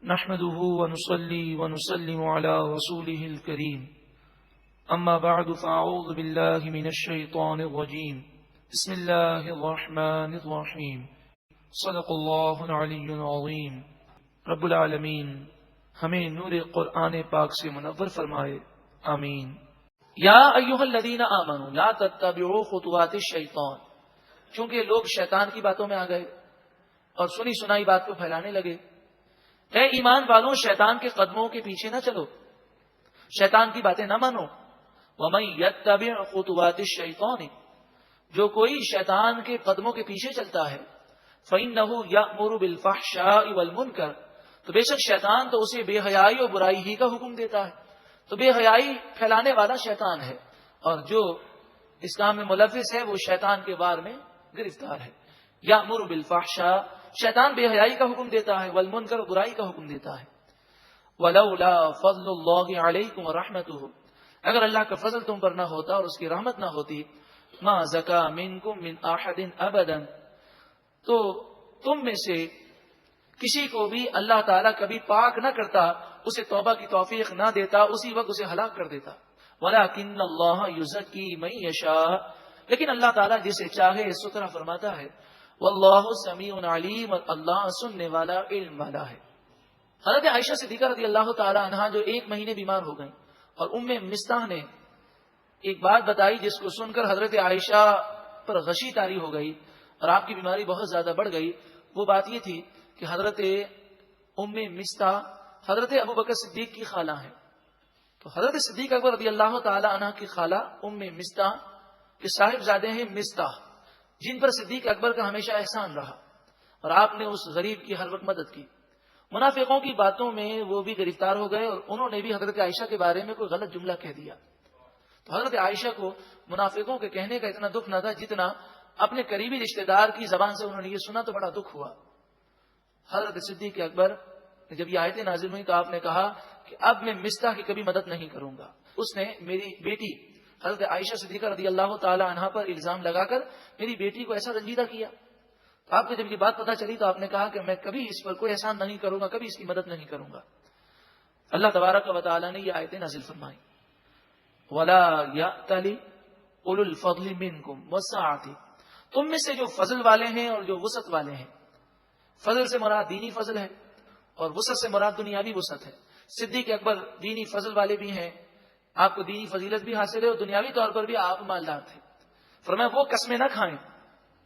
نحمده ونصلي ونسلم على رسوله الكريم أما بعد فأعوذ بالله من الشيطان الرجيم بسم الله الرحمن الرحيم صدق الله العلي العظيم رب العالمین ہمیں نور قرآن پاک سے منور فرمائے، آمین۔ یا ایھا الذین آمنوا لا تتبعوا خطوات الشیطان، چونکہ لوگ شیطان کی باتوں میں آ گئے اور سنی سنائی بات کو پھیلانے لگے۔ اے ایمان والوں، شیطان کے قدموں کے پیچھے نہ چلو، شیطان کی باتیں نہ مانو۔ وَمَن يَتَّبِعْ خُطُوَاتِ الشَّيْطَانِ، جو کوئی شیطان کے قدموں کے پیچھے چلتا ہے، فَإِنَّهُ يَأْمُرُ بِالْفَحْشَاءِ وَالْمُنكَرِ، تو بے شک شیطان تو اسے بے حیائی اور برائی ہی کا حکم دیتا ہے، تو بے حیائی پھیلانے والا شیطان ہے، اور جو اس کام میں ملوث ہے وہ شیطان کے وار میں گرفتار ہے۔ یأمر بالفحشاء، شیطان بے حیائی کا حکم دیتا ہے، والمنکر، برائی کا حکم دیتا ہے۔ ولولا فضل اللہ علیکم ورحمتہ، اگر اللہ کا فضل تم پر نہ ہوتا اور اس کی رحمت نہ ہوتی، ما زکا منکم من احد ابدا، تو تم میں سے کسی کو بھی اللہ تعالیٰ کبھی پاک نہ کرتا، اسے توبہ کی توفیق نہ دیتا، اسی وقت اسے ہلاک کر دیتا۔ ولکن اللہ یزکی من یشاء، لیکن اللہ تعالیٰ جسے چاہے ستھرا فرماتا ہے۔ واللہ سمیع علیم، اور اللہ سننے والا، علم والا ہے۔ حضرت عائشہ صدیقہ رضی اللہ تعالی عنہا جو 1 مہینے بیمار ہو گئیں، اور ام مستح نے ایک بات بتائی جس کو سن کر حضرت عائشہ پر غشی طاری ہو گئی اور آپ کی بیماری بہت زیادہ بڑھ گئی۔ وہ بات یہ تھی کہ حضرت ام مستح حضرت ابوبکر صدیق کی خالہ ہیں، تو حضرت صدیق اکبر رضی اللہ تعالی عنہ کی خالہ ام مستح کے صاحبزادے ہیں مستح، جن پر صدیق اکبر کا ہمیشہ احسان رہا، اور آپ نے اس غریب کی ہر وقت مدد کی۔ منافقوں کی باتوں میں وہ بھی گرفتار ہو گئے، اور انہوں نے بھی حضرت عائشہ کے بارے میں کوئی غلط جملہ کہہ دیا، تو حضرت عائشہ کو منافقوں کے کہنے کا اتنا دکھ نہ تھا جتنا اپنے قریبی رشتہ دار کی زبان سے انہوں نے یہ سنا تو بڑا دکھ ہوا۔ حضرت صدیق اکبر جب یہ آیتیں نازل ہوئی تو آپ نے کہا کہ اب میں مستح کی کبھی مدد نہیں کروں گا۔ اس نے میری بیٹی حضرت عائشہ صدیقہ رضی اللہ تعالی عنہا پر الزام لگا کر میری بیٹی کو ایسا رنجیدہ کیا۔ تو آپ کو جب یہ بات پتہ چلی تو آپ نے کہا کہ میں کبھی اس پر کوئی احسان نہیں کروں گا، کبھی اس کی مدد نہیں کروں گا۔ اللہ تبارک و تعالی نے یہ آیتیں نازل فرمائی، وَلَا يَأْتَلِ أُولُو الْفَضْلِ مِنْكُمْ وَالسَّعَةِ، تم میں سے جو فضل والے ہیں اور جو وسعت والے ہیں، فضل سے مراد دینی فضل ہے اور وسعت سے مراد دنیاوی وسعت ہے۔ صدیق اکبر دینی فضل والے بھی ہیں، آپ کو دینی فضیلت بھی حاصل ہے اور دنیاوی طور پر بھی آپ مالدار تھے۔ فرمایا وہ قسمیں نہ کھائیں،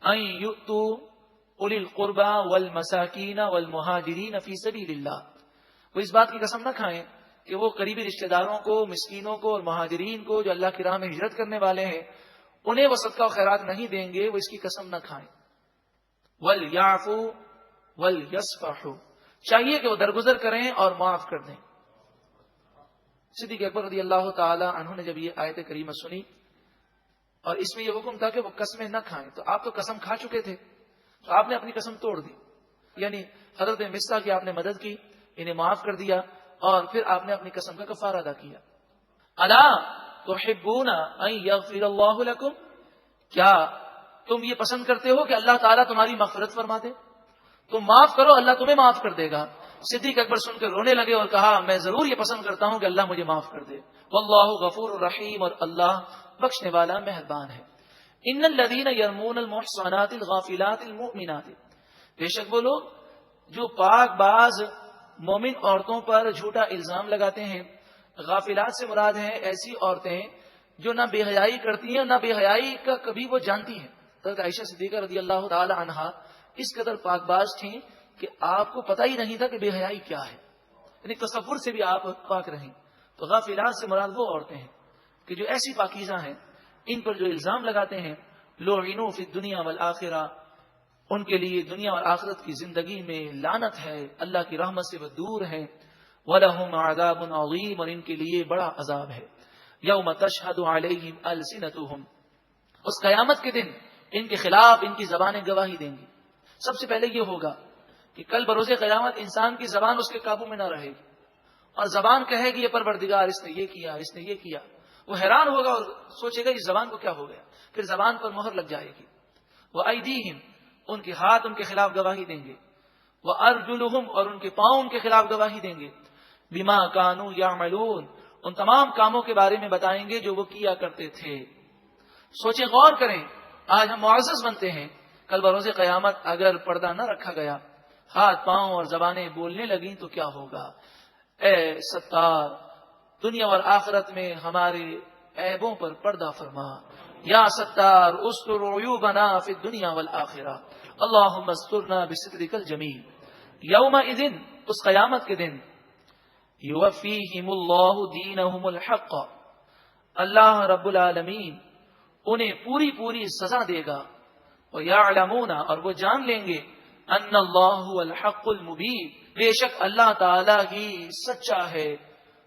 ان یؤتوا اولی القربى والمساکین والمہاجرین فی سبیل اللہ، وہ اس بات کی قسم نہ کھائیں کہ وہ قریبی رشتہ داروں کو، مسکینوں کو اور مہاجرین کو جو اللہ کی راہ میں ہجرت کرنے والے ہیں انہیں وہ صدقہ و خیرات نہیں دیں گے، وہ اس کی قسم نہ کھائیں۔ ولیعفوا ولیصفحوا، چاہیے کہ وہ درگزر کریں اور معاف کر دیں۔ صدیق اکبر رضی اللہ تعالی عنہ نے جب یہ آیت کریمہ سنی اور اس میں یہ حکم تھا کہ وہ قسمیں نہ کھائیں، تو آپ تو قسم کھا چکے تھے، تو آپ نے اپنی قسم توڑ دی، یعنی حضرت مستح کی آپ نے مدد کی، انہیں معاف کر دیا، اور پھر آپ نے اپنی قسم کا کفارہ ادا کیا۔ الا تحبون ان یغفر اللہ لکم، کیا تم یہ پسند کرتے ہو کہ اللہ تعالیٰ تمہاری مغفرت فرما دے؟ تم معاف کرو، اللہ تمہیں معاف کر دے گا۔ صدیق اکبر سن کر رونے لگے اور کہا میں ضرور یہ پسند کرتا ہوں کہ اللہ مجھے معاف کر دے۔ واللہ غفور الرحیم، اور اللہ بخشنے والا مہربان ہے۔ ان الذین یرمون المحصنات الغافلات المؤمنات، بے شک وہ لوگ جو پاک باز مومن عورتوں پر جھوٹا الزام لگاتے ہیں، غافلات سے مراد ہیں ایسی عورتیں جو نہ بے حیائی کرتی ہیں اور نہ بے حیائی کا کبھی وہ جانتی ہیں۔ حضرت عائشہ صدیقہ رضی اللہ تعالی عنہا اس قدر پاک باز تھیں کہ آپ کو پتہ ہی نہیں تھا کہ بے حیائی کیا ہے، یعنی تصور سے بھی آپ پاک رہیں۔ تو غافلات سے مراد وہ عورتیں ہیں کہ جو ایسی پاکیزہ ہیں، ان پر جو الزام لگاتے ہیں، لعنوا فی الدنیا والآخرہ، ان کے لیے دنیا اور آخرت کی زندگی میں لعنت ہے، اللہ کی رحمت سے وہ دور ہیں۔ وَلَهُمْ عَذَابٌ عَظِيمٌ، اور ان کے لیے بڑا عذاب ہے۔ یوم تشہد علیہم السنتہم، اس قیامت کے دن ان کے خلاف ان کی زبانیں گواہی دیں گی۔ سب سے پہلے یہ ہوگا کہ کل بروز قیامت انسان کی زبان اس کے قابو میں نہ رہے گی، اور زبان کہے گی یہ پروردگار اس نے یہ کیا، اس نے یہ کیا۔ وہ حیران ہوگا اور سوچے گا اس زبان کو کیا ہو گیا، پھر زبان پر مہر لگ جائے گی۔ وَأَيْدِيهِمْ، ان کے ہاتھ ان کے خلاف گواہی دیں گے۔ وَأَرْجُلُهُمْ اور ان کے پاؤں ان کے خلاف گواہی دیں گے بِمَا كَانُوا يَعْمَلُونَ ان تمام کاموں کے بارے میں بتائیں گے جو وہ کیا کرتے تھے۔ سوچیں، غور کریں، آج ہم معزز بنتے ہیں، کل بروز قیامت اگر پردہ نہ رکھا گیا، ہاتھ پاؤں اور زبانیں بولنے لگیں تو کیا ہوگا؟ اے ستار، دنیا اور آخرت میں ہمارے عیبوں پر پردہ فرما۔ یا ستار استر عیوبنا فی الدنیا والآخرہ، اللہم استرنا بسترک الجمیل۔ یومئذ اس قیامت کے دن، یوفیہم اللہ دینہم الحق، اللہ رب العالمین انہیں پوری پوری سزا دے گا۔ وَيَعْلَمُونَ اور وہ جان لیں گے، ان اللہ هو الحق المبین، بے شک اللہ تعالی ہی سچا ہے،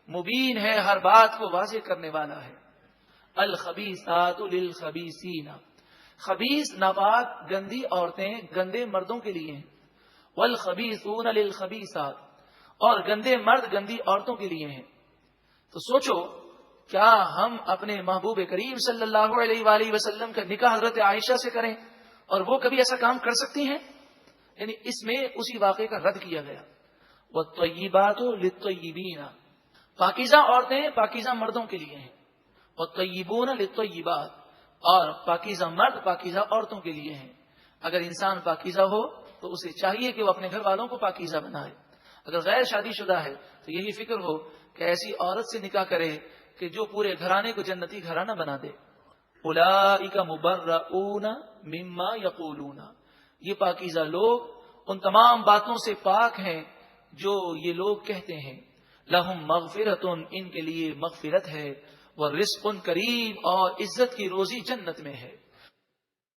مبین ہے، ہر بات کو واضح کرنے والا ہے۔ الخبیثات للخبیثین، خبیث ناپاک گندی عورتیں گندے مردوں کے لیے ہیں، والخبیثون للخبیثات اور گندے مرد گندی عورتوں کے لیے ہیں۔ تو سوچو، کیا ہم اپنے محبوب کریم صلی اللہ علیہ وآلہ وسلم کا نکاح حضرت عائشہ سے کریں اور وہ کبھی ایسا کام کر سکتی ہیں؟ یعنی اس میں اسی واقعے کا رد کیا گیا۔ والطیبات للطیبین، پاکیزہ عورتیں پاکیزہ مردوں کے لیے ہیں، والطیبون للطیبات اور پاکیزہ مرد پاکیزہ عورتوں کے لیے ہیں۔ اگر انسان پاکیزہ ہو تو اسے چاہیے کہ وہ اپنے گھر والوں کو پاکیزہ بنائے، اگر غیر شادی شدہ ہے تو یہی فکر ہو کہ ایسی عورت سے نکاح کرے کہ جو پورے گھرانے کو جنتی گھرانہ بنا دے۔ اولئک مبرؤون مما یقولون، یہ پاکیزہ لوگ ان تمام باتوں سے پاک ہیں جو یہ لوگ کہتے ہیں۔ لہم مغفرۃ، ان کے لیے مغفرت ہے، ورزق کریم اور عزت کی روزی جنت میں ہے۔